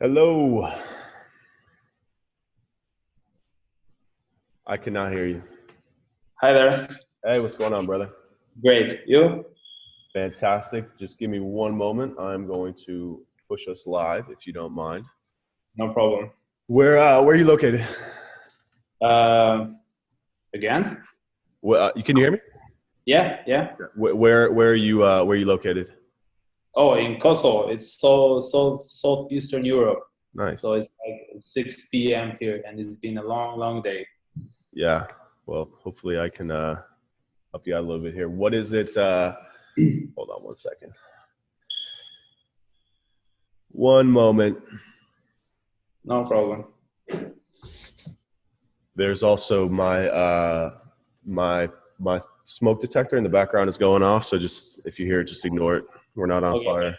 Hello. I cannot hear you. Hi there. Hey, what's going on, brother? Great. You? Fantastic. Just give me one moment. I'm going to push us live, if you don't mind. No problem. Where are you located? Again? Can you hear me? Yeah, yeah. Where are you located? Oh, in Kosovo. It's southeastern Europe. Nice. So it's like 6 p.m. here, and it's been a long day. Yeah. Well, hopefully I can help you out a little bit here. What is it? Hold on one second. One moment. No problem. There's also my my smoke detector in the background is going off. So just if you hear it, just ignore it. We're not on fire.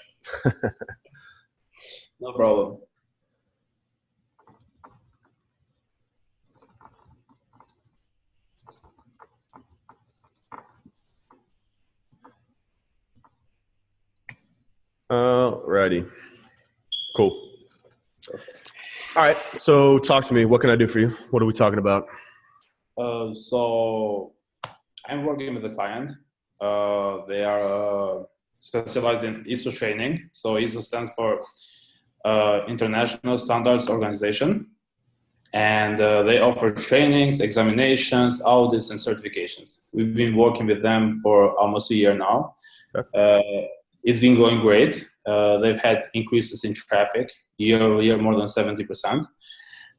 No problem. Alrighty. Cool. All right. So talk to me. What can I do for you? What are we talking about? So I'm working with a client. They are specialized in ISO training. So ISO stands for International Standards Organization. And they offer trainings, examinations, audits, and certifications. We've been working with them for almost a year now. It's been going great. They've had increases in traffic year-over-year, more than 70%.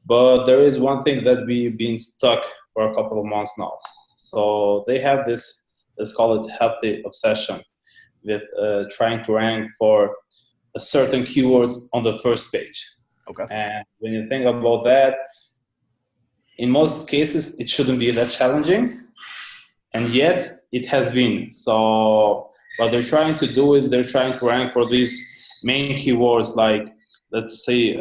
But there is one thing that we've been stuck for a couple of months now. So they have this, let's call it healthy obsession with trying to rank for a certain keywords on the first page. Okay. And when you think about that, in most cases, it shouldn't be that challenging, and yet it has been. So what they're trying to do is they're trying to rank for these main keywords like, let's say,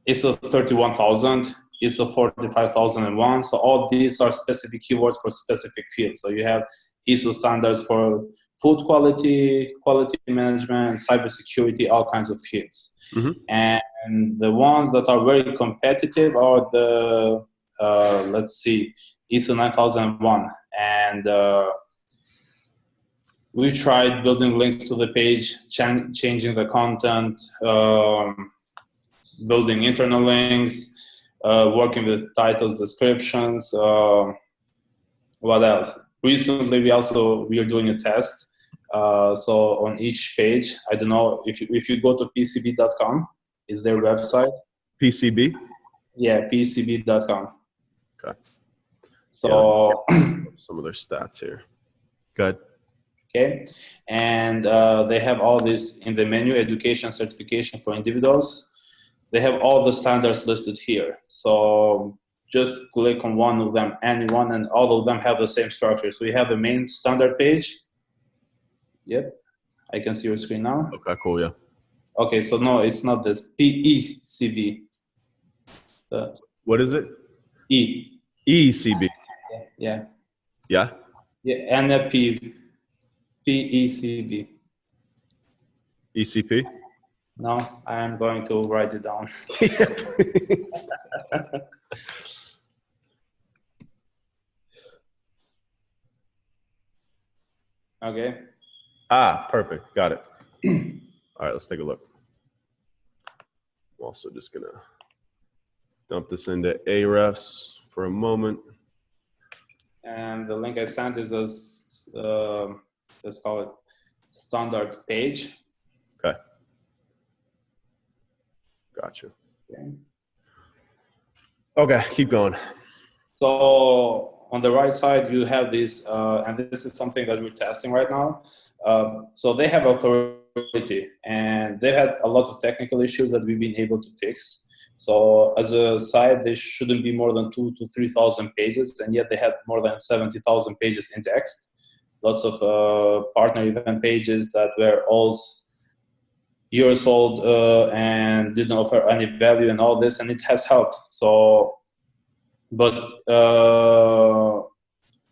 ISO 31000, ISO 45001. So all these are specific keywords for specific fields. So you have ISO standards for food quality, quality management, cybersecurity, all kinds of fields. Mm-hmm. And the ones that are very competitive are the, let's see, ISO 9001. And we tried building links to the page, changing the content, building internal links, working with titles, descriptions. What else? Recently, we are doing a test. So on each page, I don't know if you go to pcb.com, is their website. PCB? Yeah, pcb.com. Okay. So some of their stats here. Good. Okay, and they have all this in the menu: education, certification for individuals. They have all the standards listed here. So just click on one of them, anyone, and all of them have the same structure. So we have the main standard page. Yep, I can see your screen now. Okay, cool, yeah. Okay, so no, it's not this. PECB. So what is it? E. ECB. Yeah. Yeah? Yeah, and a P. PECB. ECP? No, I am going to write it down. Okay. Perfect. Got it. All right, let's take a look. I'm also just going to dump this into Ahrefs for a moment. And the link I sent is a, let's call it standard page. Okay. Gotcha. Okay, keep going. So on the right side, you have this, and this is something that we're testing right now. So they have authority, and they had a lot of technical issues that we've been able to fix. So as a site, they shouldn't be more than 2,000 to 3,000 pages, and yet they have more than 70,000 pages indexed. Lots of partner event pages that were all years old and didn't offer any value and all this, and it has helped. So, but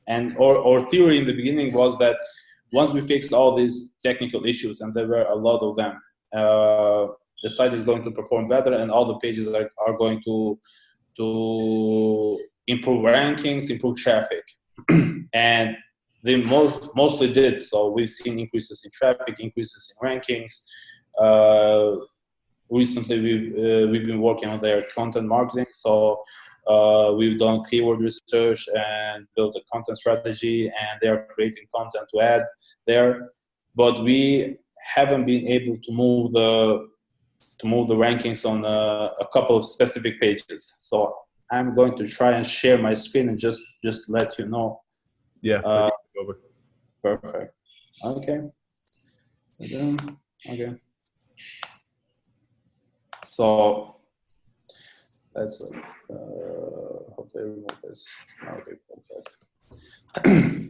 and our theory in the beginning was that once we fixed all these technical issues, and there were a lot of them, the site is going to perform better, and all the pages are going to improve rankings, improve traffic. And they mostly did. So we've seen increases in traffic, increases in rankings. Recently, we've been working on their content marketing. So we've done keyword research and built a content strategy, and they're creating content to add there. But we haven't been able to move the rankings on a couple of specific pages. So I'm going to try and share my screen and just let you know. Yeah. Over. Perfect. Okay. Okay. So let's hope they remove this. Okay, perfect.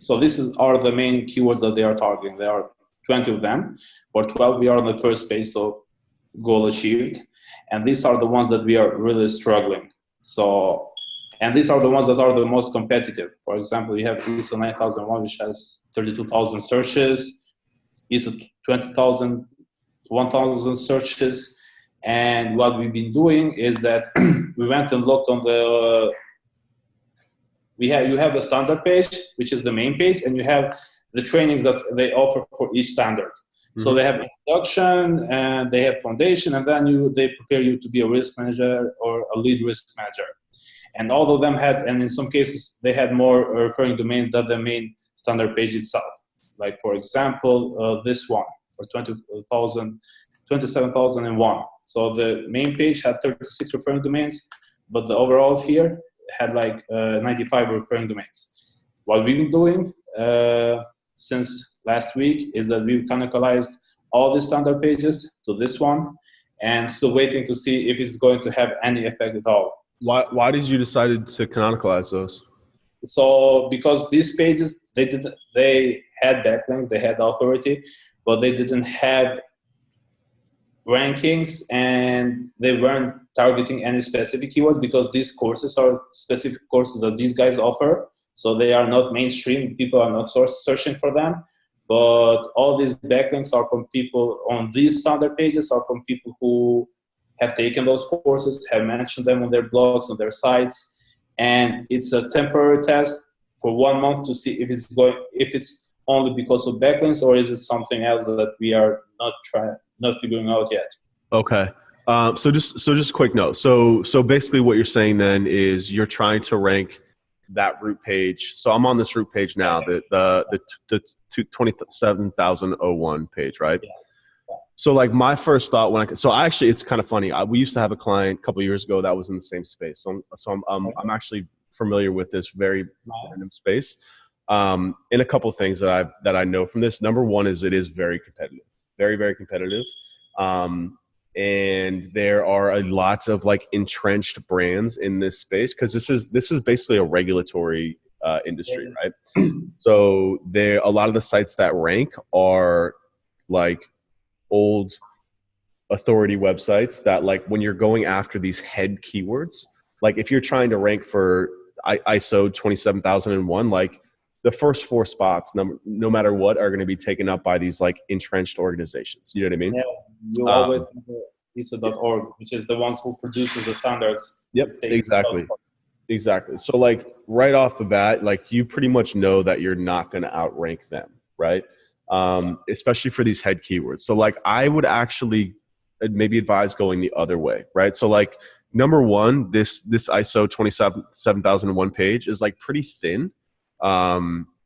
So are the main keywords that they are targeting. There are 20 of them, or 12. We are on the first page, so goal achieved. And these are the ones that we are really struggling. So, and these are the ones that are the most competitive. For example, you have ISO 9001, which has 32,000 searches, ISO 20,000, 1,000 searches. And what we've been doing is that we went and looked on you have the standard page, which is the main page, and you have the trainings that they offer for each standard. Mm-hmm. So they have introduction, and they have foundation, and then they prepare you to be a risk manager or a lead risk manager. And all of them had, and in some cases, they had more referring domains than the main standard page itself. Like, for example, this one for 27,001. So the main page had 36 referring domains, but the overall here had like 95 referring domains. What we've been doing since last week is that we've canonicalized all the standard pages to this one, and still waiting to see if it's going to have any effect at all. Why did you decide to canonicalize those? So because these pages, they had backlinks, they had authority, but they didn't have rankings, and they weren't targeting any specific keyword, because these courses are specific courses that these guys offer. So they are not mainstream. People are not searching for them. But all these backlinks are from people on these standard pages, are from people who have taken those courses, have mentioned them on their blogs, on their sites. And it's a temporary test for 1 month to see if it's only because of backlinks, or is it something else that we are not figuring out yet. Okay. So just quick note. So basically what you're saying then is you're trying to rank that root page. So I'm on this root page now, the 27,001 page, right? Yeah. So like my first thought actually, it's kind of funny. We used to have a client a couple of years ago that was in the same space. So I'm actually familiar with this very random space. And a couple of things that I know from this. Number one is it is very competitive. Very, very competitive. And there are lots of like entrenched brands in this space, because this is basically a regulatory industry, right? So a lot of the sites that rank are like old authority websites that, like, when you're going after these head keywords, like if you're trying to rank for ISO 27,001, like the first 4 spots, no matter what, are going to be taken up by these like entrenched organizations. You know what I mean? Yeah, you always have the ISO.org, which is the ones who produces the standards. Yep, exactly. So like right off the bat, like you pretty much know that you're not going to outrank them, right? Especially for these head keywords. So like I would actually maybe advise going the other way, right? So like number one, this ISO 27,001 page is like pretty thin.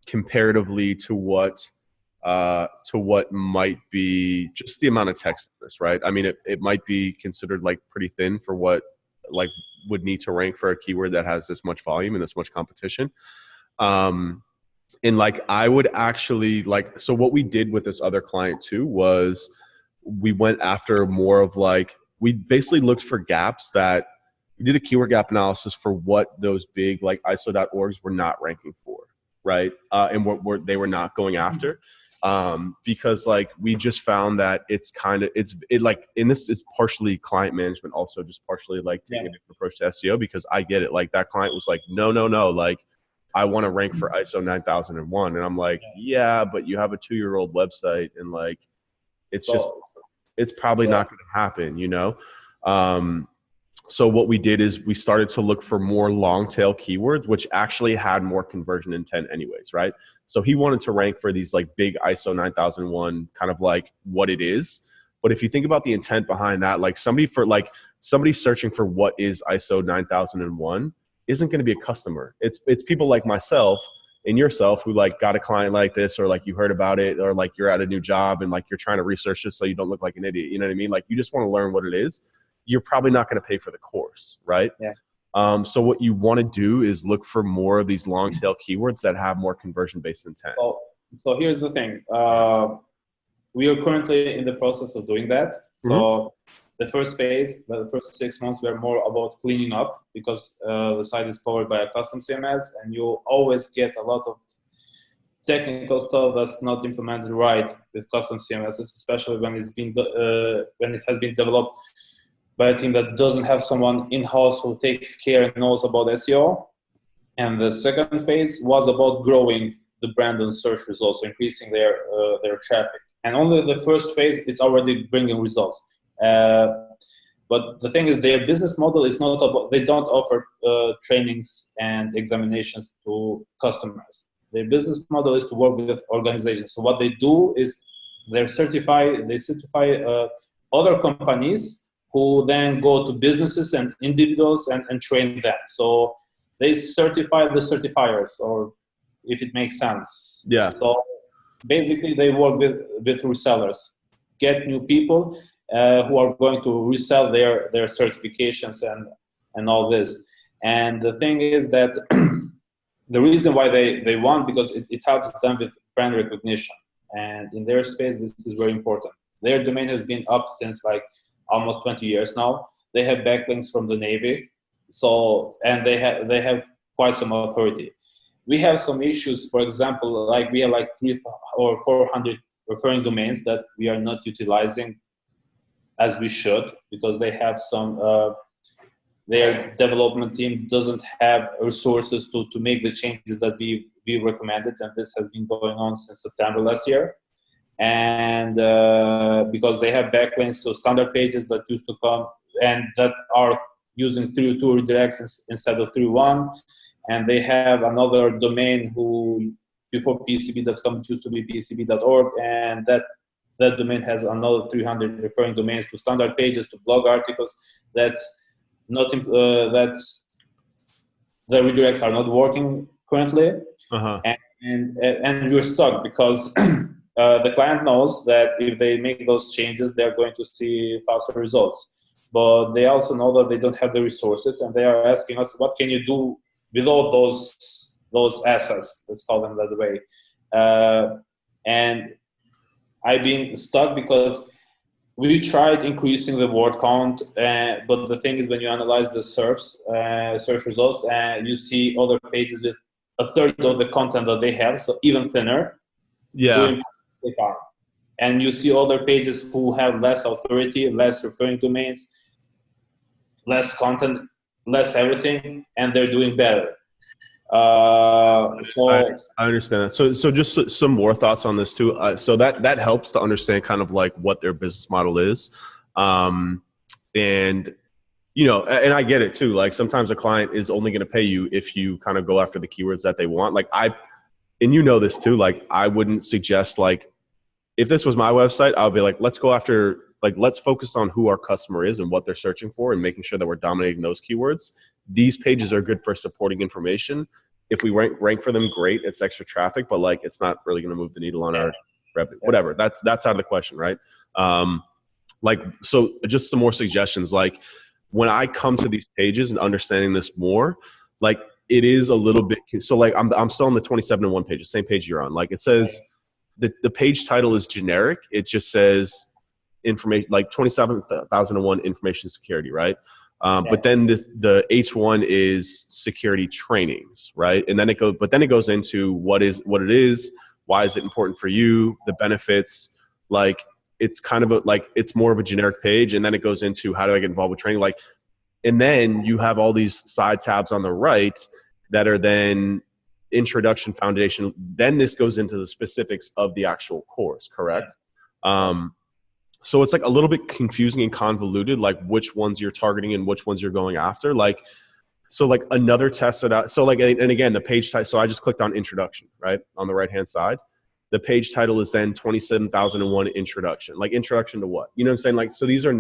Comparatively to what might be just the amount of text in this, right? I mean, it might be considered like pretty thin for what like would need to rank for a keyword that has this much volume and this much competition. And like I would actually so what we did with this other client too was we went after more of like, we basically looked for gaps that we did a keyword gap analysis for what those big like ISO.orgs were not ranking for, right? And what they were not going after, because like we just found that it's like, and this is partially client management, also just partially like taking a different approach to SEO, because I get it. Like that client was like, no, like I want to rank for ISO 9001, and I'm like, yeah, but you have a 2-year-old website, and like it's it's probably not going to happen, you know? So what we did is we started to look for more long tail keywords, which actually had more conversion intent anyways, right? So he wanted to rank for these like big ISO 9001, kind of like what it is. But if you think about the intent behind that, like somebody searching for what is ISO 9001 isn't going to be a customer. It's people like myself and yourself who like got a client like this, or like you heard about it, or like you're at a new job and like you're trying to research it so you don't look like an idiot. You know what I mean? Like you just want to learn what it is. You're probably not going to pay for the course, right? Yeah. So what you want to do is look for more of these long tail keywords that have more conversion based intent. So here's the thing. We are currently in the process of doing that. So the first phase, the first 6 months, were more about cleaning up, because the site is powered by a custom CMS, and you always get a lot of technical stuff that's not implemented right with custom CMSs, especially when it has been developed by a team that doesn't have someone in-house who takes care and knows about SEO. And the second phase was about growing the brand on search results, increasing their traffic. And only the first phase, it's already bringing results. But the thing is, their business model is not about, they don't offer trainings and examinations to customers. Their business model is to work with organizations. So what they do is they certify other companies who then go to businesses and individuals and train them. So they certify the certifiers, or if it makes sense. Yeah. So basically they work with resellers, get new people who are going to resell their certifications and all this. And the thing is that the reason why they want, because it helps them with brand recognition. And in their space, this is very important. Their domain has been up since like almost 20 years now. They have backlinks from the Navy. So, and they have quite some authority. We have some issues, for example, like we have like 300 or 400 referring domains that we are not utilizing as we should, because they have some, their development team doesn't have resources to make the changes that we recommended. And this has been going on since September last year. And because they have backlinks to standard pages that used to come and that are using 302 redirects instead of 301. And they have another domain who before PCB.com, it used to be PCB.org, and that domain has another 300 referring domains to standard pages, to blog articles. That's not that's the redirects are not working currently, and we're stuck because the client knows that if they make those changes, they're going to see faster results. But they also know that they don't have the resources, and they are asking us, what can you do without those assets? Let's call them that way. And I've been stuck because we tried increasing the word count, but the thing is, when you analyze the search results, you see other pages with a third of the content that they have, so even thinner. Yeah. And you see other pages who have less authority, less referring domains, less content, less everything, and they're doing better. I understand that. So just some more thoughts on this too. So that helps to understand kind of like what their business model is. And you know, and I get it too. Like sometimes a client is only going to pay you if you kind of go after the keywords that they want. Like and you know this too, like I wouldn't suggest, like if this was my website, I would be like, let's go after, like, let's focus on who our customer is and what they're searching for and making sure that we're dominating those keywords. These pages are good for supporting information. If we rank for them, great. It's extra traffic, but like, it's not really going to move the needle on our revenue, whatever. That's out of the question. Right. Like, so just some more suggestions. Like when I come to these pages and understanding this more, like it is a little bit, so like I'm still on the 27-1 page, the same page you're on. Like it says the page title is generic. It just says information, like 27,001 information security. Right. But then the H1 is security trainings, right? And then it goes into what it is, why is it important for you, the benefits. Like it's kind of it's more of a generic page, and then it goes into how do I get involved with training, like, and then you have all these side tabs on the right that are then introduction, foundation. Then this goes into the specifics of the actual course, correct? So it's like a little bit confusing and convoluted, like which ones you're targeting and which ones you're going after. Like, so like another test that so like, and again, the page title, so I just clicked on introduction, right? On the right-hand side. The page title is then 27,001 introduction. Like introduction to what? You know what I'm saying? Like, so these are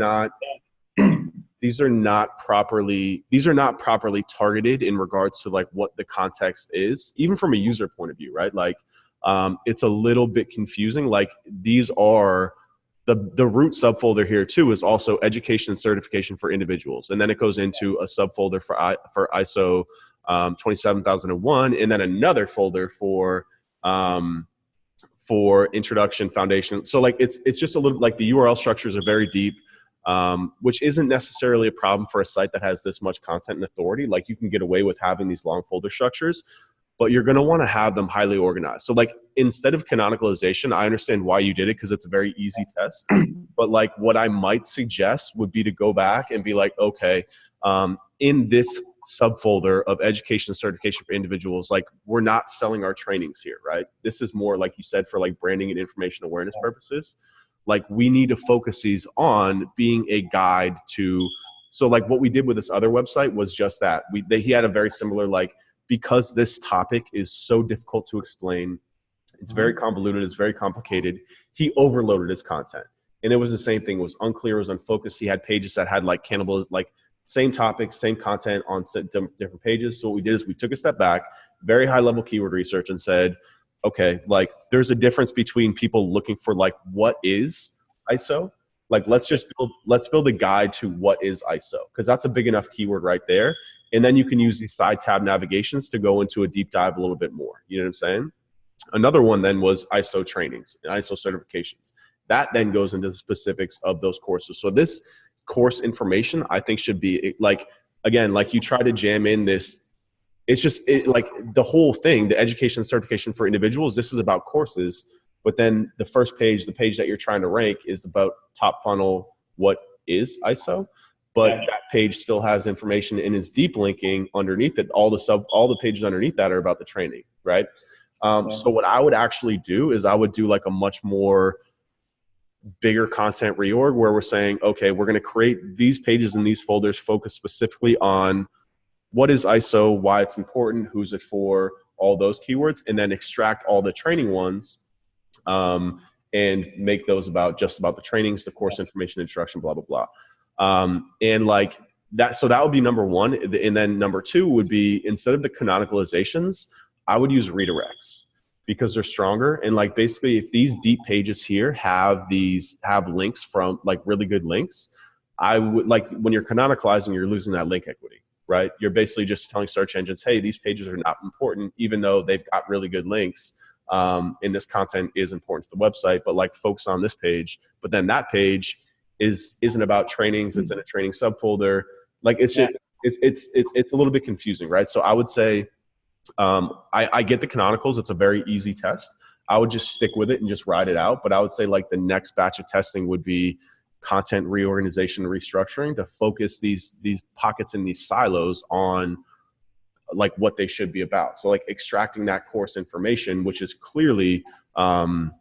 not properly targeted in regards to like what the context is, even from a user point of view, right? Like, it's a little bit confusing. Like these are the root subfolder here too is also education and certification for individuals, and then it goes into a subfolder for ISO 27001, and then another folder for introduction, foundation. So like it's just a little like the URL structures are very deep, which isn't necessarily a problem for a site that has this much content and authority. Like you can get away with having these long folder structures, but you're going to want to have them highly organized. So like instead of canonicalization, I understand why you did it because it's a very easy test. But like what I might suggest would be to go back and be like, okay, in this subfolder of education and certification for individuals, like we're not selling our trainings here, right? This is more like you said for like branding and information awareness purposes. Like we need to focus these on being a guide to, so like what we did with this other website was just that. He had a very similar, like, because this topic is so difficult to explain, it's very convoluted, it's very complicated, he overloaded his content. And it was the same thing. It was unclear, it was unfocused. He had pages that had like cannibalism, like same topics, same content on different pages. So what we did is we took a step back, very high level keyword research, and said, okay, like there's a difference between people looking for like what is ISO. Like let's build a guide to what is ISO, because that's a big enough keyword right there. And then you can use these side tab navigations to go into a deep dive a little bit more. You know what I'm saying? Another one then was ISO trainings and ISO certifications. That then goes into the specifics of those courses. So this course information, I think, should be like, again, like you try to jam in this, it's just like the whole thing, the education certification for individuals, this is about courses. But then the first page, the page that you're trying to rank, is about top funnel, what is ISO. But that page still has information and is deep linking underneath it. All the pages underneath that are about the training, right? So what I would actually do is I would do like a much more bigger content reorg where we're saying, okay, we're going to create these pages and these folders focused specifically on what is ISO, why it's important, who's it for, all those keywords, and then extract all the training ones and make those just about the trainings, the course information, instruction, blah, blah, blah. And like that, so that would be number one. And then number two would be, instead of the canonicalizations, I would use redirects, because they're stronger. And like basically if these deep pages here have links from like really good links, I would like, when you're canonicalizing, you're losing that link equity, right? You're basically just telling search engines, hey, these pages are not important, even though they've got really good links. And this content is important to the website, but like focus on this page. But then that page isn't about trainings. It's in a training subfolder. Like it's just, it's a little bit confusing, right? So I would say, I get the canonicals. It's a very easy test. I would just stick with it and just ride it out. But I would say like the next batch of testing would be content reorganization and restructuring to focus these pockets in these silos on like what they should be about. So like extracting that course information, which is clearly, that's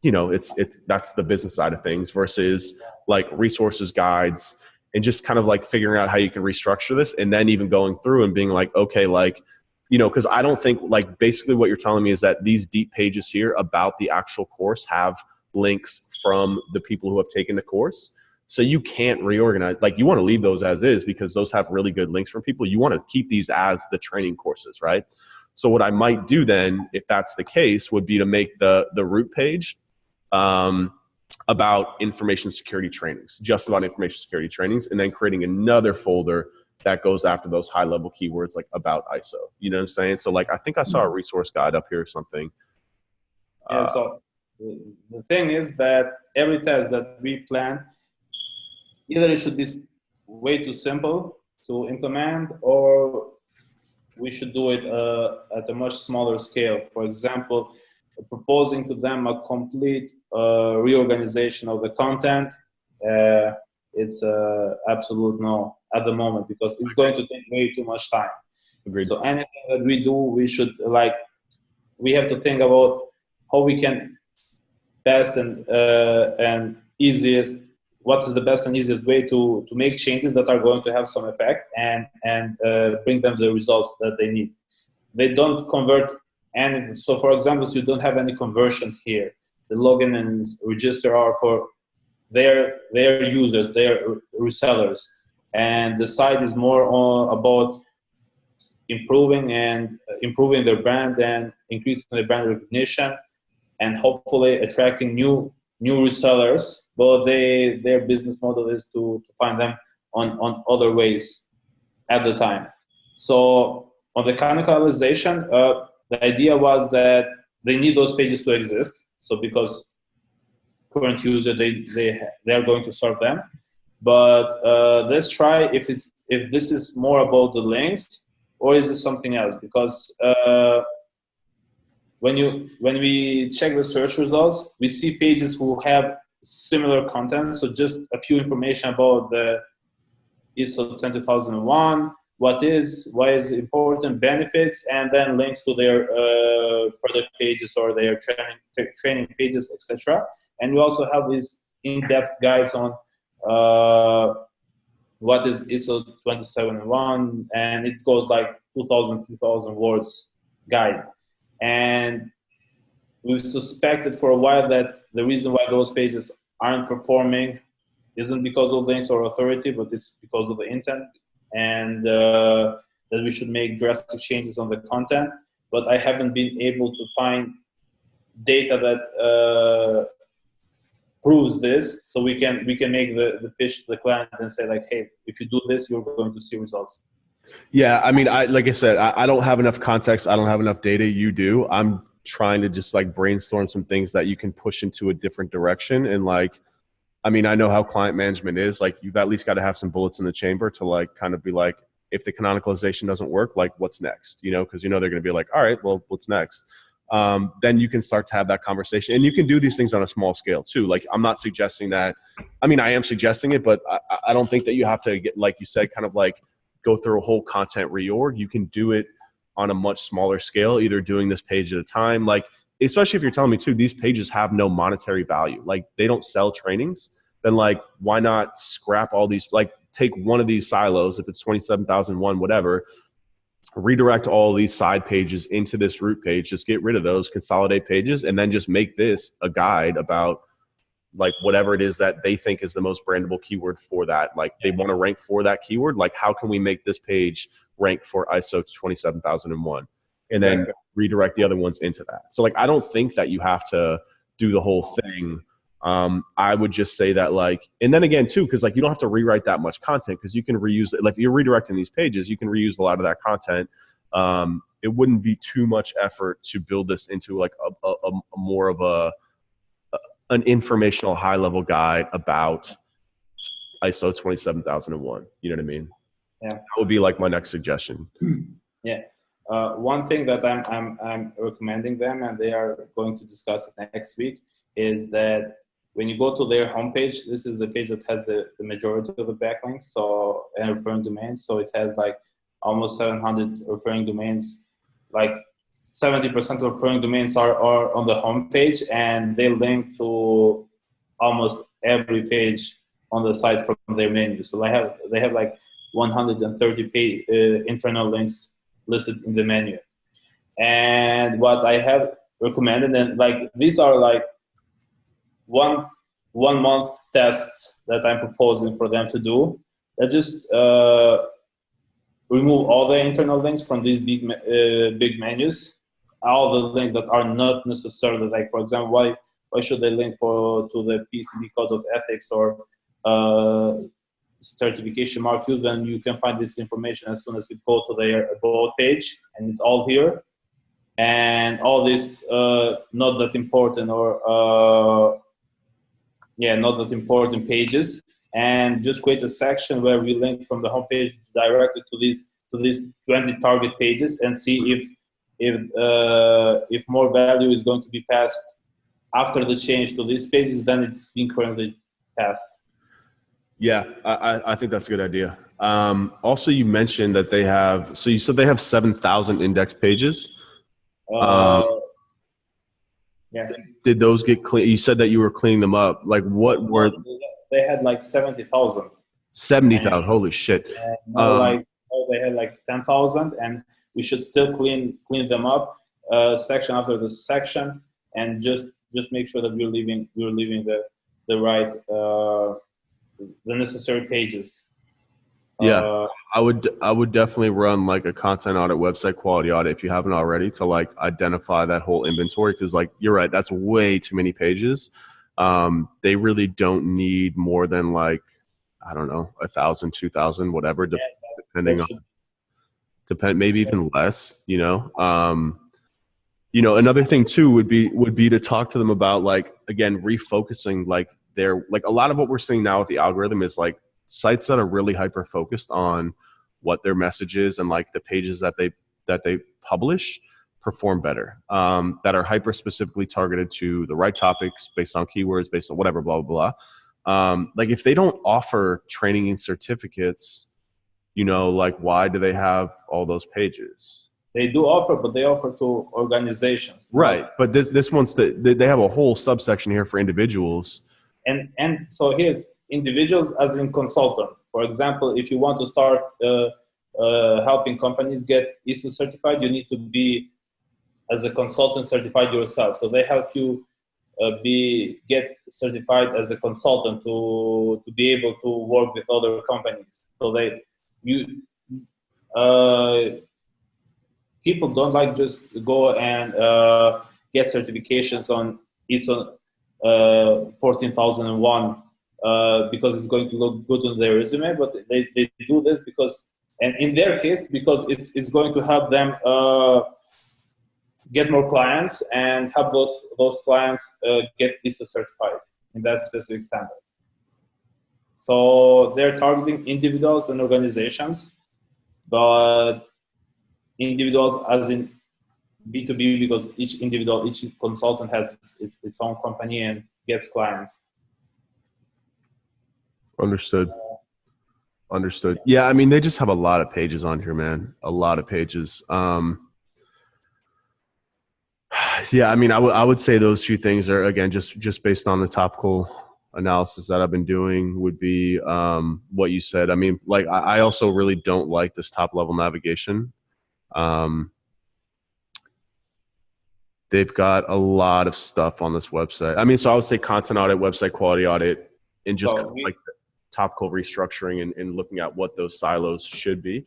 the business side of things, versus like resources, guides, and just kind of like figuring out how you can restructure this, and then even going through and being like, okay, like, because I don't think, like, basically what you're telling me is that these deep pages here about the actual course have links from the people who have taken the course. So you can't reorganize. Like, you want to leave those as is because those have really good links from people. You want to keep these as the training courses, right? So what I might do then, if that's the case, would be to make the root page about information security trainings, just about information security trainings, and then creating another folder that goes after those high level keywords like about ISO. You know what I'm saying? So like, I think I saw a resource guide up here or something. Yeah, so the thing is that every test that we plan, either it should be way too simple to implement, or we should do it at a much smaller scale. For example, proposing to them a complete reorganization of the content, it's absolute no at the moment, because it's going to take way too much time. Agreed. So anything that we do, we have to think about how we can test and easiest, what is the best and easiest way to make changes that are going to have some effect and bring them the results that they need. They don't convert any. So for example, you don't have any conversion here. The login and register are for their users, their resellers, and the site is more about improving their brand and increasing their brand recognition and hopefully attracting new resellers. But their business model is to find them on other ways at the time. So on the cannibalization, the idea was that they need those pages to exist. So because current user, they are going to serve them. But let's try if this is more about the links or is it something else? Because when we check the search results, we see pages who have similar content. So just a few information about the ISO 20001, why is it important, benefits, and then links to their product pages or their training pages, etc. And we also have these in-depth guides on what is ISO 27001, and it goes like 2,000 words guide. And we've suspected for a while that the reason why those pages aren't performing isn't because of links or authority, but it's because of the intent, and that we should make drastic changes on the content. But I haven't been able to find data that proves this, so we can make the pitch to the client and say like, hey, if you do this, you're going to see results. Yeah, I mean, like I said, I don't have enough context. I don't have enough data. You do. I'm trying to just like brainstorm some things that you can push into a different direction. And like, I mean, I know how client management is. Like, you've at least got to have some bullets in the chamber to like kind of be like, if the canonicalization doesn't work, like what's next? You know, because you know they're going to be like, all right, well, what's next? Then you can start to have that conversation, and you can do these things on a small scale too. Like, I'm not suggesting that. I mean, I am suggesting it, but I don't think that you have to get, like you said, kind of like go through a whole content reorg. You can do it on a much smaller scale, either doing this page at a time. Like, especially if you're telling me too, these pages have no monetary value. Like, they don't sell trainings. Then like, why not scrap all these? Like, take one of these silos, if it's 27,001, whatever, redirect all these side pages into this root page, just get rid of those, consolidate pages, and then just make this a guide about like whatever it is that they think is the most brandable keyword for that. Like, they want to rank for that keyword. Like, how can we make this page rank for ISO 27001? And then redirect the other ones into that. So like, I don't think that you have to do the whole thing. I would just say that like, and then again too, because like you don't have to rewrite that much content, because you can reuse it. Like, if you're redirecting these pages, you can reuse a lot of that content. It wouldn't be too much effort to build this into like a more of an informational high level guide about ISO 27001. You know what I mean? Yeah, that would be like my next suggestion. Yeah. One thing that I'm recommending them, and they are going to discuss it next week, is that when you go to their homepage, this is the page that has the majority of the backlinks, so, and referring domains. So it has like almost 700 referring domains. Like 70% of referring domains are on the homepage, and they link to almost every page on the site from their menu. So they have like 130 internal links listed in the menu. And what I have recommended, and like these are like one month tests that I'm proposing for them to do. That just remove all the internal links from these big menus, all the links that are not necessarily, like, for example, why should they link to the PCB code of ethics or certification mark use, when you can find this information as soon as you go to their about page, and it's all here. And all this not that important or not that important pages, and just create a section where we link from the homepage directly to these 20 target pages, and see if more value is going to be passed after the change to these pages than it's being currently passed. Yeah, I think that's a good idea. Also, you mentioned that they have, so you said they have 7,000 index pages. Yeah. Did those get clean? You said that you were cleaning them up. Like what were No, they had like 70,000, 70,000? and Holy shit. now like they had like 10,000, and we should still clean them up section after the section, and just make sure that we're leaving the right the necessary pages. Yeah, Uh, I would definitely run like a content audit, website quality audit if you haven't already, to like identify that whole inventory, because like you're right, that's way too many pages. They really don't need more than like, I don't know, 1,000, 2,000, whatever, depending that on should maybe even less. Another thing too would be to talk to them about, like, again, refocusing like their, like, a lot of what we're seeing now with the algorithm is like sites that are really hyper focused on what their message is, and like the pages that they publish perform better, that are hyper specifically targeted to the right topics based on keywords, based on whatever, blah blah blah. Like if they don't offer training and certificates, like why do they have all those pages? they do offer, but they offer to organizations, Right, not. but this one's they have a whole subsection here for individuals. And so here's individuals as in consultant. For example, if you want to start helping companies get ISO certified, you need to be as a consultant certified yourself. So they help you get certified as a consultant to be able to work with other companies. So you uh, people don't like just go and get certifications on ISO 14001 because it's going to look good on their resume, but they do this because, and in their case, because it's going to help them get more clients and have those clients get ISO certified in that specific standard. So they're targeting individuals and organizations, but individuals as in B2B, because each consultant has its own company and gets clients. Understood. Yeah, I mean, they just have a lot of pages on here, man. A lot of pages. Yeah, I mean, I would say those few things are, again, just based on the topical analysis that I've been doing, would be what you said. I mean, like I also really don't like this top level navigation. They've got a lot of stuff on this website. I mean, so I would say content audit, website quality audit, and just kind of like the topical restructuring and looking at what those silos should be.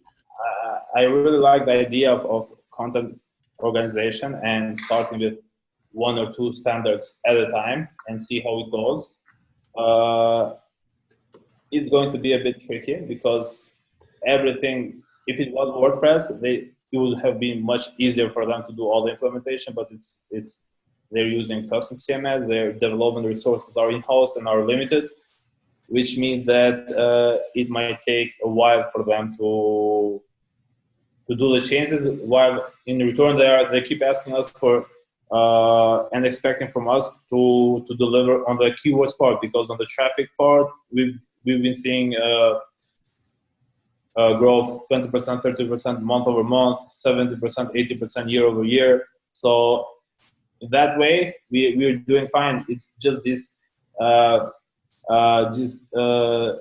I really like the idea of content organization and starting with one or two standards at a time and see how it goes. It's going to be a bit tricky because everything, if it was WordPress, it would have been much easier for them to do all the implementation, but they're using custom CMS, their development resources are in-house and are limited, which means that it might take a while for them to do the changes, while in return they keep asking us for and expecting from us to deliver on the keywords part, because on the traffic part we've been seeing growth 20%, 30% month over month, 70%, 80% year over year. So that way we're doing fine. It's just this just 8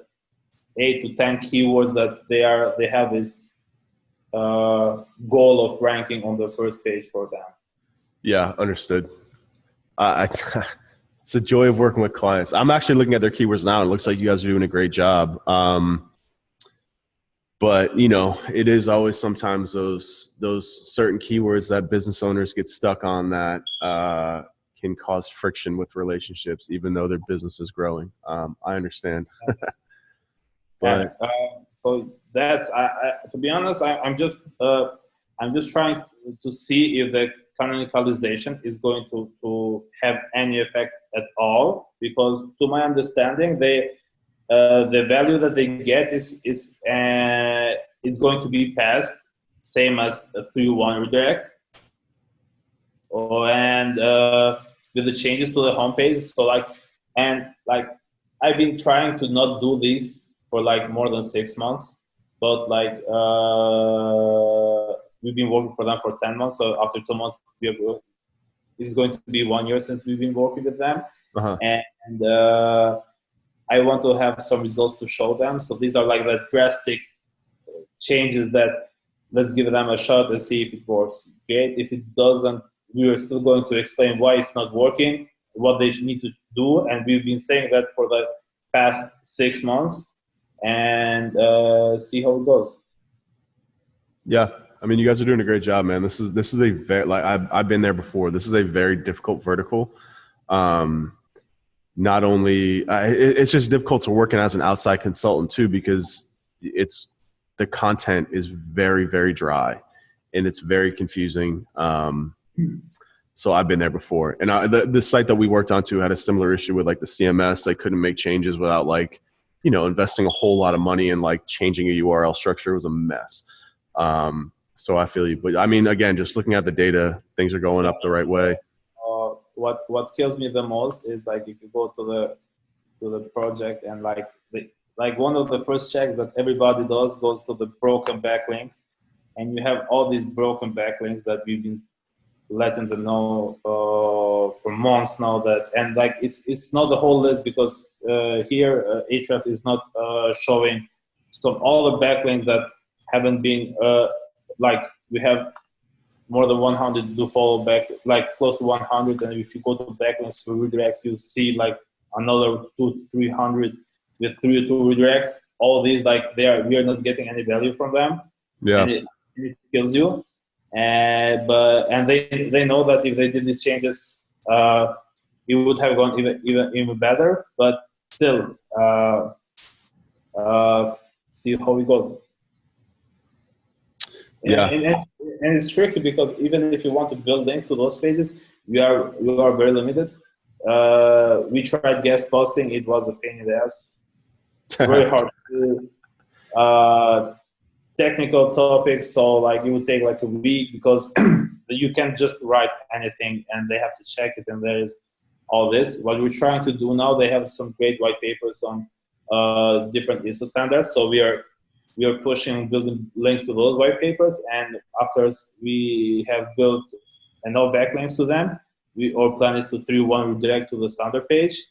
to 10 keywords that they have this goal of ranking on the first page for them. Yeah, understood. It's a joy of working with clients. I'm actually looking at their keywords now. It looks like you guys are doing a great job. But it is always sometimes those certain keywords that business owners get stuck on that can cause friction with relationships, even though their business is growing. I understand. But so that's to be honest, I'm just trying to see if the canonicalization is going to have any effect at all, because to my understanding, the value that they get is going to be passed same as a 3-1 redirect, and with the changes to the homepage. So I've been trying to not do this for like more than 6 months, but we've been working for them for 10 months. So after 2 months, it's going to be 1 year since we've been working with them, Uh-huh. and I want to have some results to show them. So these are like the drastic changes that let's give them a shot and see if it works. Great. If it doesn't, we are still going to explain why it's not working, what they need to do, and we've been saying that for the past 6 months, and see how it goes. Yeah, I mean, you guys are doing a great job, man. This is a very, like, I've been there before. This is a very difficult vertical. Not only it's just difficult to work in as an outside consultant too, because the content is very, very dry and it's very confusing. So I've been there before, and the site that we worked on to had a similar issue with like the CMS. They couldn't make changes without like, investing a whole lot of money and like changing a URL structure. It was a mess. So I feel you, but I mean, again, just looking at the data, things are going up the right way. What kills me the most is like if you go to the project and like one of the first checks that everybody does goes to the broken backlinks, and you have all these broken backlinks that we've been letting them know for months now, that, and like it's not the whole list, because here Ahrefs is not showing all the backlinks that haven't been like we have more than 100 do follow back, like close to 100, and if you go to backlinks for redirects, you see like another 200-300 with 3 or 2 redirects. All these, like we are not getting any value from them. Yeah. And it kills you. And they know that if they did these changes, it would have gone even better. But still, see how it goes. Yeah. And it's tricky, because even if you want to build links to those pages, you are very limited. We tried guest posting; it was a pain in the ass. Very hard to do. Technical topics, so like it would take like a week, because you can't just write anything and they have to check it, and there is all this. What we're trying to do now, they have some great white papers on different ISO standards, so we are pushing, building links to those white papers, and after we have built enough backlinks to them, our plan is to 3-1 redirect to the standard page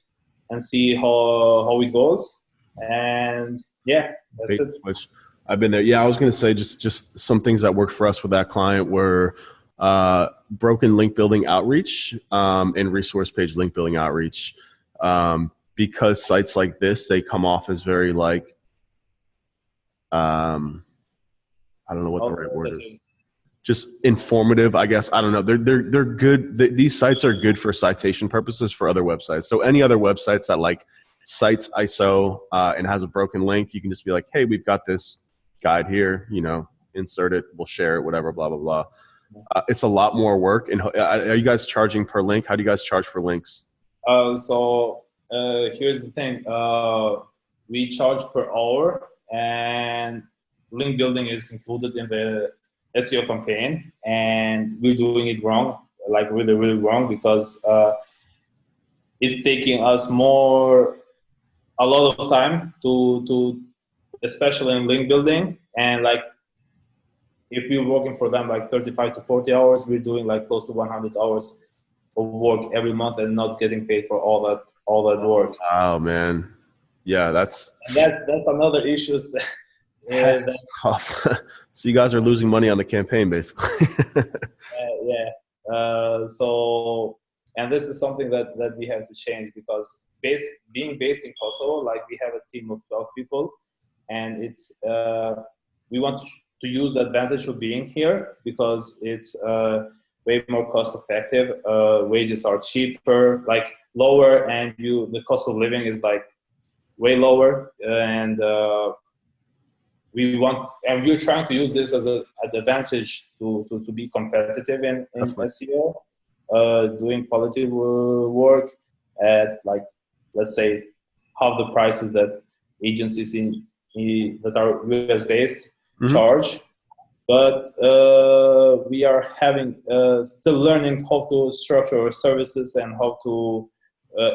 and see how it goes. And yeah, that's it. Which I've been there. Yeah, I was going to say just some things that worked for us with that client were broken link building outreach and resource page link building outreach. Because sites like this, they come off as very like, I don't know what the right word is. Just informative, I guess. I don't know. They're good. These sites are good for citation purposes for other websites. So any other websites that like cites ISO and has a broken link, you can just be like, hey, we've got this guide here, insert it, we'll share it, whatever, blah, blah, blah. It's a lot more work. And are you guys charging per link? How do you guys charge for links? So here's the thing. We charge per hour, and link building is included in the SEO campaign, and we're doing it wrong, like really, really wrong, because it's taking us a lot of time to especially in link building. And like if we're working for them like 35 to 40 hours, we're doing like close to 100 hours of work every month and not getting paid for all that work. Oh man, yeah, that's another issue. That's tough. So you guys are losing money on the campaign, basically. So, and this is something that we have to change, because being based in Kosovo, like we have a team of 12 people, and it's we want to use the advantage of being here, because it's way more cost effective. Wages are cheaper, like lower, and the cost of living is like way lower, and we're trying to use this as an advantage to be competitive in SEO, doing quality work at like, let's say, half the prices that agencies that are US based charge. But we are still learning how to structure our services and how to,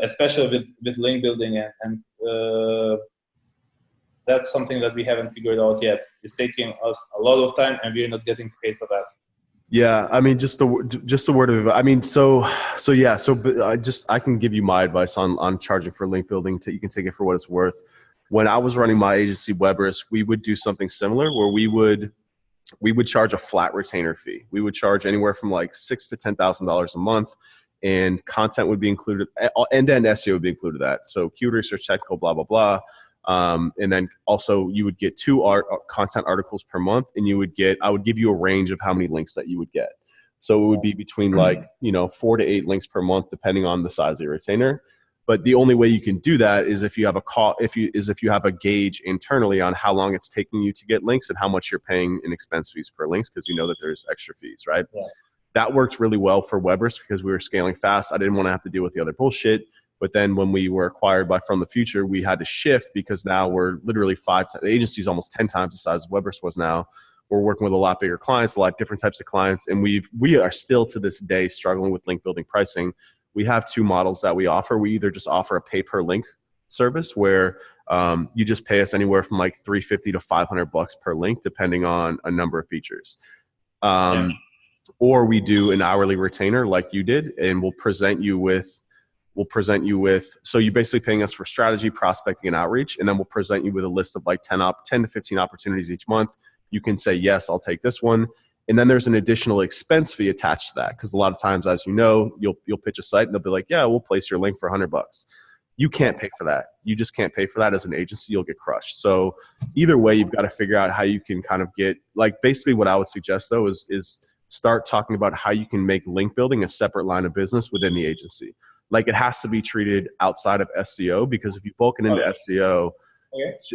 especially with link building, and that's something that we haven't figured out yet. It's taking us a lot of time, and we're not getting paid for that. Yeah, I mean, just the word of, I mean, so yeah, so but I can give you my advice on charging for link building. You can take it for what it's worth. When I was running my agency, Weberist, we would do something similar where we would charge a flat retainer fee. We would charge anywhere from like $6,000 to $10,000 a month, and content would be included. End-to-end SEO would be included. That so keyword research, technical, blah blah blah. And then also you would get two content articles per month, and I would give you a range of how many links that you would get. So it would be between 4 to 8 links per month, depending on the size of your retainer. But the only way you can do that is if you have if you have a gauge internally on how long it's taking you to get links and how much you're paying in expense fees per links, because you know that there's extra fees, right? Yeah. That worked really well for Weberist because we were scaling fast. I didn't want to have to deal with the other bullshit. But then when we were acquired by From the Future, we had to shift because now we're literally the agency's almost 10 times the size of Weberist was now. We're working with a lot bigger clients, a lot of different types of clients, and we are still to this day struggling with link building pricing. We have two models that we offer. We either just offer a pay per link service where you just pay us anywhere from like $350 to $500 per link, depending on a number of features. Or we do an hourly retainer like you did, and we'll present you with, so you're basically paying us for strategy, prospecting, and outreach, and then we'll present you with a list of like 10 to 15 opportunities each month. You can say, yes, I'll take this one. And then there's an additional expense fee attached to that. Because a lot of times, as you know, you'll pitch a site and they'll be like, yeah, we'll place your link for $100. You can't pay for that. You just can't pay for that as an agency. You'll get crushed. So either way, you've got to figure out how you can kind of get, like, basically what I would suggest though is start talking about how you can make link building a separate line of business within the agency. Like, it has to be treated outside of SEO, because if you bulk it into SEO,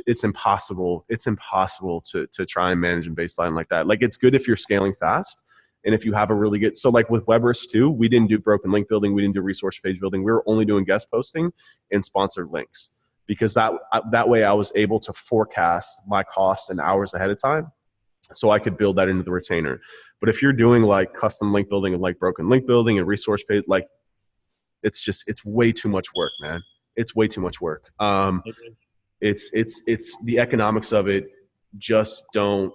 it's impossible. It's impossible to try and manage and baseline like that. Like, it's good if you're scaling fast and if you have a really good, so like with Weberist too, we didn't do broken link building. We didn't do resource page building. We were only doing guest posting and sponsored links, because that way I was able to forecast my costs and hours ahead of time, so I could build that into the retainer. But if you're doing like custom link building and like broken link building and resource page, like it's way too much work, man. It's way too much work. It's the economics of it just don't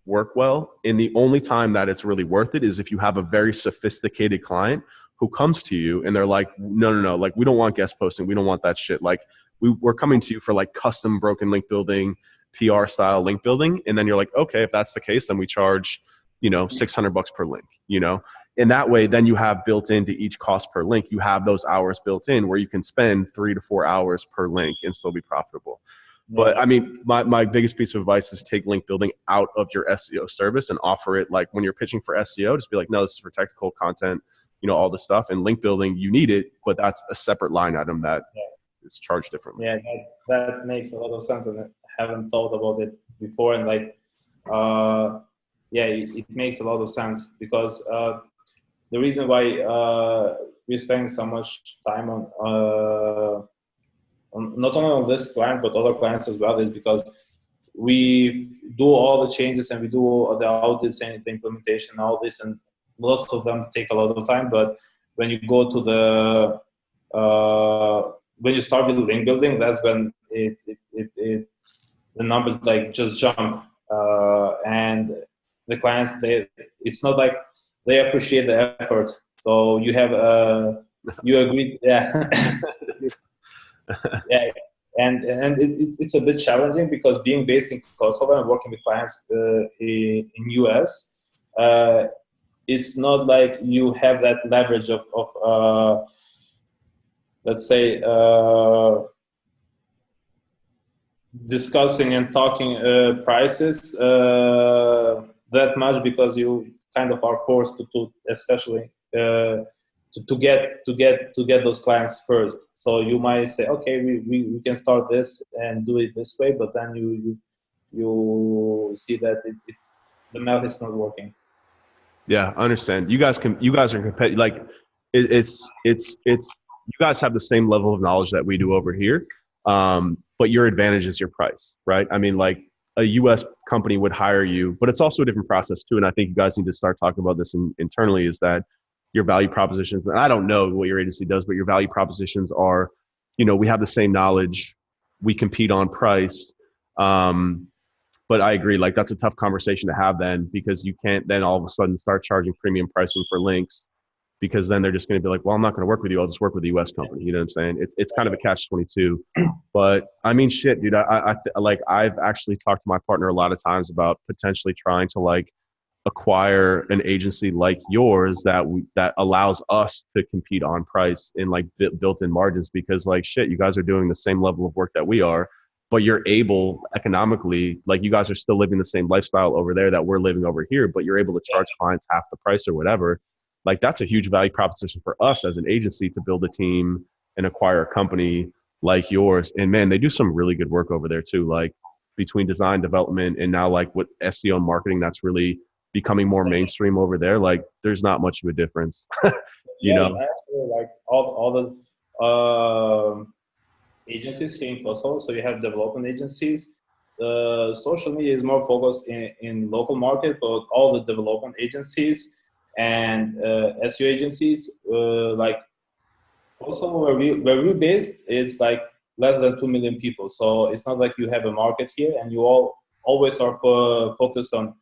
work well. And the only time that it's really worth it is if you have a very sophisticated client who comes to you and they're like, no, like, we don't want guest posting. We don't want that shit. Like, we're coming to you for like custom broken link building, PR style link building. And then you're like, okay, if that's the case, then we charge, $600 per link, And that way, then you have built into each cost per link, you have those hours built in where you can spend 3 to 4 hours per link and still be profitable. But I mean, my biggest piece of advice is take link building out of your SEO service and offer it like when you're pitching for SEO, just be like, no, this is for technical content, all this stuff. And link building, you need it, but that's a separate line item that is charged differently. Yeah, that makes a lot of sense, and I haven't thought about it before. And like, it makes a lot of sense, because the reason why we're spending so much time on not only on this client but other clients as well is because we do all the changes and we do the audits and the implementation, all this, and lots of them take a lot of time. But when you go to when you start with link building, that's when the numbers like just jump, and the clients, it's not like they appreciate the effort. So you have you agree, yeah. Yeah, and it's a bit challenging, because being based in Kosovo and working with clients in US, it's not like you have that leverage of let's say discussing and talking prices that much, because you kind of are forced to especially to get those clients first. So you might say, okay, we can start this and do it this way, but then you see that the math is not working. Yeah, I understand. You guys are competitive. Like, it's you guys have the same level of knowledge that we do over here, but your advantage is your price, right? I mean, like, a U.S. company would hire you, but it's also a different process too. And I think you guys need to start talking about this internally, is that your value propositions, and I don't know what your agency does, but your value propositions are, we have the same knowledge, we compete on price, But I agree, like that's a tough conversation to have then, because you can't then all of a sudden start charging premium pricing for links, because then they're just going to be like, well, I'm not going to work with you. I'll just work with a US company. You know what I'm saying? It's kind of a catch-22. But I mean, shit, dude, like I've actually talked to my partner a lot of times about potentially trying to like acquire an agency like yours that allows us to compete on price in like built-in margins, because like shit, you guys are doing the same level of work that we are, but you're able economically, like you guys are still living the same lifestyle over there that we're living over here, but you're able to charge clients half the price or whatever. Like that's a huge value proposition for us as an agency to build a team and acquire a company like yours. And man, they do some really good work over there too. Like between design development and now like with SEO marketing, that's really becoming more mainstream over there. Like there's not much of a difference, you know? Actually, like all the agencies here in Kosovo. So you have development agencies. Social media is more focused in local market, but all the development agencies and SEO agencies, like also where we based, it's like less than 2 million people. So it's not like you have a market here, and you all always are focused on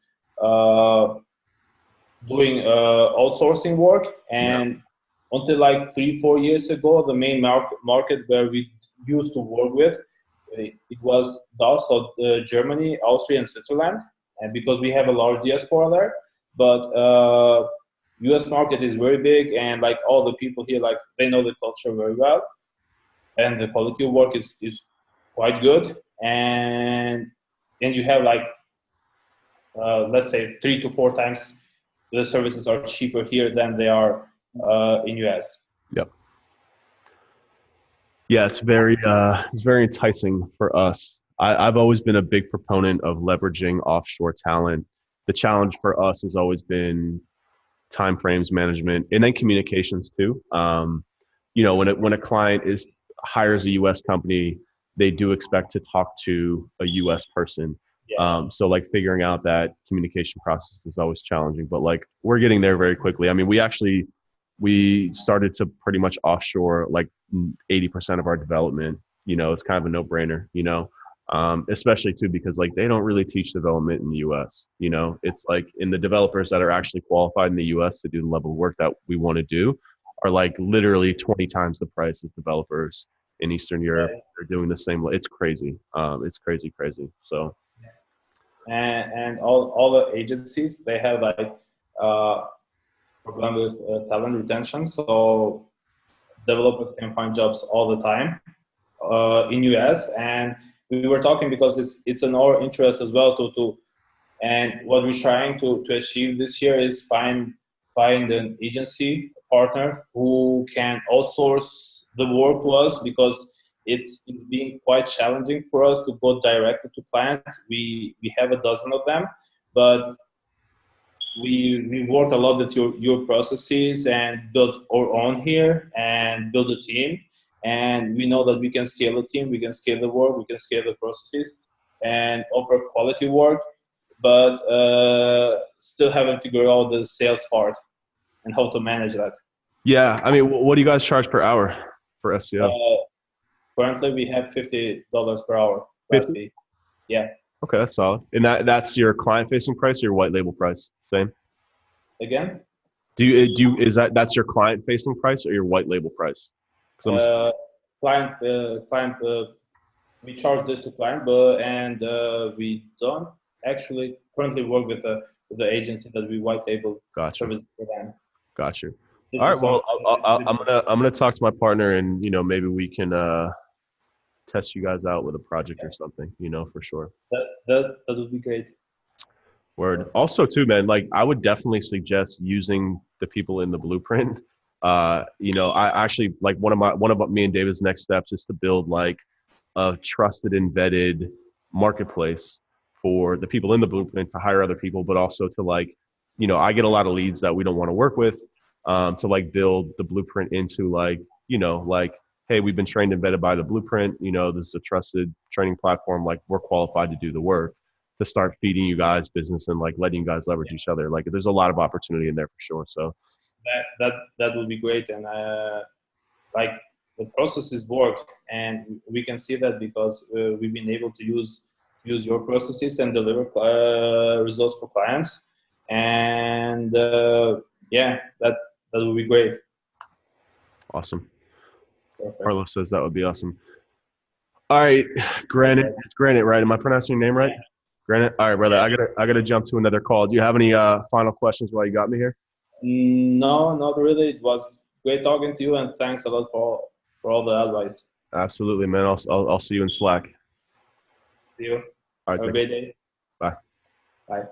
doing outsourcing work. And until like 3-4 years ago, the main market where we used to work with, it was DACH, so Germany, Austria, and Switzerland, and because we have a large diaspora there. But US market is very big, and like all the people here, like they know the culture very well, and the quality of work is quite good. And you have like let's say 3 to 4 times the services are cheaper here than they are in US. Yep. Yeah, it's very enticing for us. I've always been a big proponent of leveraging offshore talent. The challenge for us has always been time frames management and then communications too. You know, when a client hires a US company, they do expect to talk to a US person. So like figuring out that communication process is always challenging, but like we're getting there very quickly. I mean, we started to pretty much offshore like 80% of our development. You know, it's kind of a no brainer, you know, especially too, because like they don't really teach development in the US. You know, it's like in the developers that are actually qualified in the US to do the level of work that we want to do are like literally 20 times the price as developers in Eastern Europe. They're doing the same. It's crazy. It's crazy. So. And all the agencies, they have like problem with talent retention. So developers can find jobs all the time in US, and we were talking because it's in our interest as well to and what we're trying to achieve this year is find an agency partner who can outsource the work to us, because it's been quite challenging for us to go directly to clients. We have a dozen of them, but we worked a lot with your processes and built our own here and build a team. And we know that we can scale the team, we can scale the work, we can scale the processes and offer quality work, but still haven't figured out the sales part and how to manage that. Yeah. I mean, what do you guys charge per hour for SEO? Currently we have $50 per hour. 50? Yeah. Okay, that's solid. And that's your client-facing price or your white label price? Same. Again? That's your client-facing price or your white label price? Client, we charge this to client, and we don't actually currently work with the agency that we white label service for them. Got you. All right. Well, I'm gonna talk to my partner, and you know, maybe we can test you guys out with a project or something. You know, for sure. That would be great. Word. Also, too, man. Like, I would definitely suggest using the people in the blueprint. You know, I actually like one of me and David's next steps is to build like a trusted and vetted marketplace for the people in the blueprint to hire other people, but also to like, you know, I get a lot of leads that we don't want to work with, to like build the blueprint into like, you know, like, hey, we've been trained and vetted by the blueprint. You know, this is a trusted training platform. Like we're qualified to do the work, to start feeding you guys business and like letting you guys leverage each other. Like there's a lot of opportunity in there for sure. So that would be great. And like the processes work, and we can see that because we've been able to use use your processes and deliver results for clients. And yeah, that would be great. Awesome. Perfect. Carlos says that would be awesome. All right, Granite. Okay. It's Granite, right? Am I pronouncing your name right? Yeah. Granite. All right, brother. Yeah. I gotta jump to another call. Do you have any final questions while you got me here? No, not really. It was great talking to you, and thanks a lot for all the advice. Absolutely, man. I'll see you in Slack. See you. All right, Have a take great care. day. Bye. Bye.